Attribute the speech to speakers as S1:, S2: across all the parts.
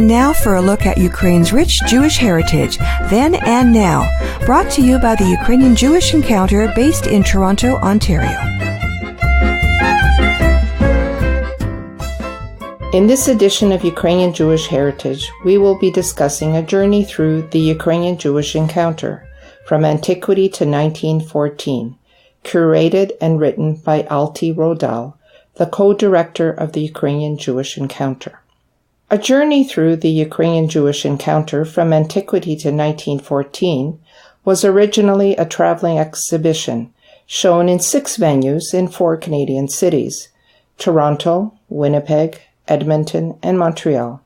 S1: And now for a look at Ukraine's rich Jewish heritage, then and now, brought to you by the Ukrainian Jewish Encounter based in Toronto, Ontario.
S2: In this edition of Ukrainian Jewish Heritage, we will be discussing a journey through the Ukrainian Jewish Encounter, from Antiquity to 1914, curated and written by Alti Rodal, the co-director of the Ukrainian Jewish Encounter. A journey through the Ukrainian Jewish Encounter from Antiquity to 1914 was originally a traveling exhibition shown in 6 venues in 4 Canadian cities, Toronto, Winnipeg, Edmonton, and Montreal,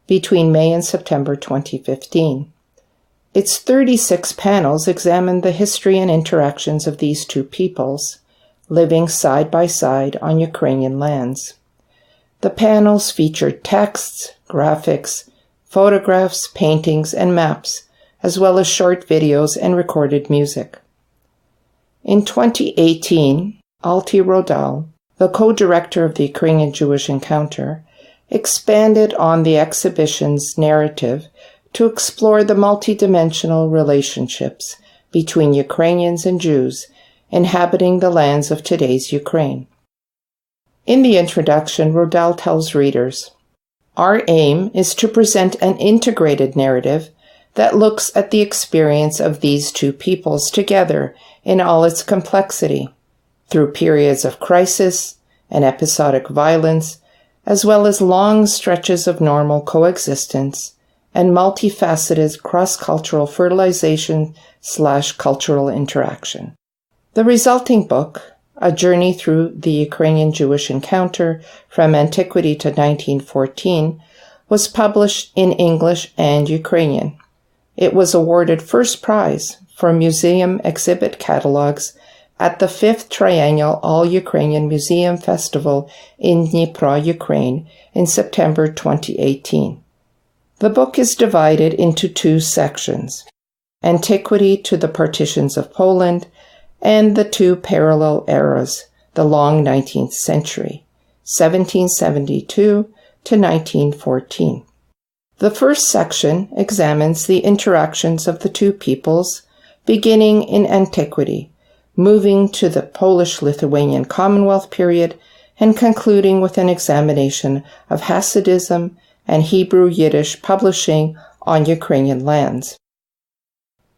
S2: between May and September 2015. Its 36 panels examined the history and interactions of these two peoples, living side by side on Ukrainian lands. The panels featured texts, graphics, photographs, paintings, and maps, as well as short videos and recorded music. In 2018, Alti Rodal, the co-director of the Ukrainian Jewish Encounter, expanded on the exhibition's narrative to explore the multidimensional relationships between Ukrainians and Jews inhabiting the lands of today's Ukraine. In the introduction, Rodal tells readers, "Our aim is to present an integrated narrative that looks at the experience of these two peoples together in all its complexity, through periods of crisis and episodic violence, as well as long stretches of normal coexistence and multifaceted cross-cultural fertilization/cultural interaction." The resulting book, A Journey Through the Ukrainian Jewish Encounter from Antiquity to 1914, was published in English and Ukrainian. It was awarded first prize for museum exhibit catalogs at the 5th Triennial All-Ukrainian Museum Festival in Dnipro, Ukraine, in September 2018. The book is divided into 2 sections, Antiquity to the Partitions of Poland and the 2 parallel eras, the long 19th century, 1772 to 1914. The first section examines the interactions of the two peoples, beginning in Antiquity, moving to the Polish-Lithuanian Commonwealth period, and concluding with an examination of Hasidism and Hebrew-Yiddish publishing on Ukrainian lands.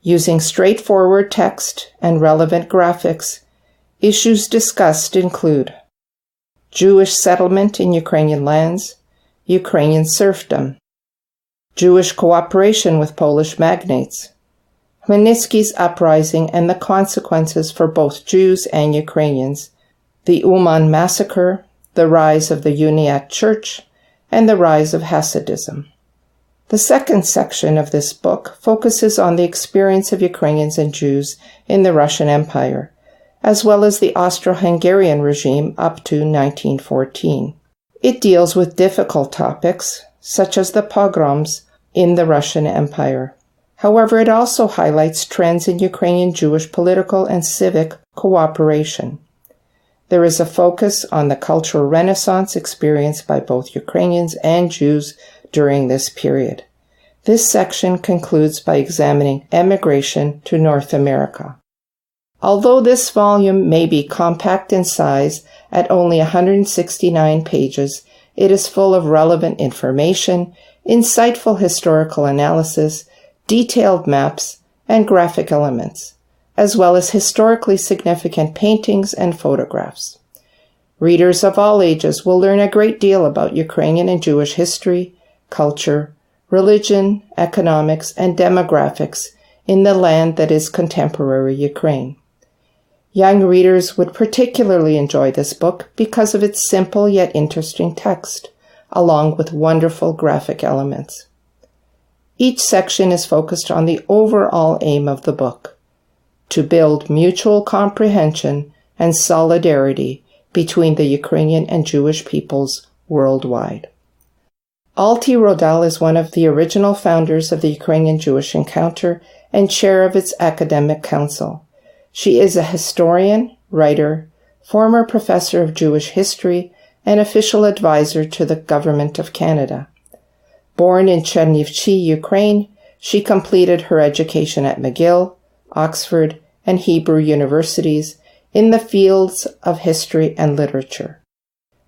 S2: Using straightforward text and relevant graphics, issues discussed include Jewish settlement in Ukrainian lands, Ukrainian serfdom, Jewish cooperation with Polish magnates, Khmelnytsky's uprising and the consequences for both Jews and Ukrainians, the Uman massacre, the rise of the Uniate Church, and the rise of Hasidism. The second section of this book focuses on the experience of Ukrainians and Jews in the Russian Empire, as well as the Austro-Hungarian regime up to 1914. It deals with difficult topics, such as the pogroms in the Russian Empire. However, it also highlights trends in Ukrainian Jewish political and civic cooperation. There is a focus on the cultural renaissance experienced by both Ukrainians and Jews during this period. This section concludes by examining emigration to North America. Although this volume may be compact in size at only 169 pages, it is full of relevant information, insightful historical analysis, detailed maps, and graphic elements, as well as historically significant paintings and photographs. Readers of all ages will learn a great deal about Ukrainian and Jewish history, culture, religion, economics, and demographics in the land that is contemporary Ukraine. Young readers would particularly enjoy this book because of its simple yet interesting text, along with wonderful graphic elements. Each section is focused on the overall aim of the book, to build mutual comprehension and solidarity between the Ukrainian and Jewish peoples worldwide. Alti Rodal is one of the original founders of the Ukrainian Jewish Encounter and chair of its academic council. She is a historian, writer, former professor of Jewish history, and official advisor to the Government of Canada. Born in Chernivtsi, Ukraine, she completed her education at McGill, Oxford, and Hebrew universities in the fields of history and literature.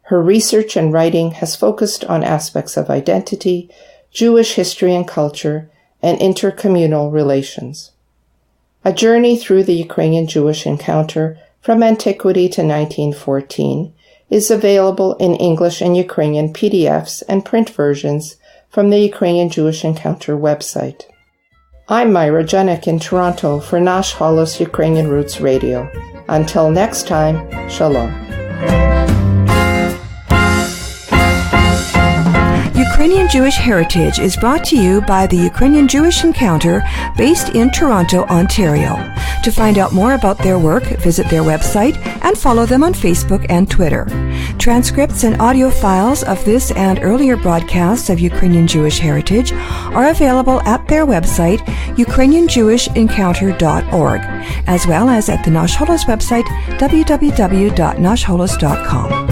S2: Her research and writing has focused on aspects of identity, Jewish history and culture, and intercommunal relations. A Journey Through the Ukrainian Jewish Encounter from Antiquity to 1914 is available in English and Ukrainian PDFs and print versions from the Ukrainian Jewish Encounter website. I'm Myra Janik in Toronto for Nash Holos Ukrainian Roots Radio. Until next time, Shalom.
S1: Ukrainian Jewish Heritage is brought to you by the Ukrainian Jewish Encounter based in Toronto, Ontario. To find out more about their work, visit their website and follow them on Facebook and Twitter. Transcripts and audio files of this and earlier broadcasts of Ukrainian Jewish Heritage are available at their website, ukrainianjewishencounter.org, as well as at the Nash Holos website, www.nashholos.com.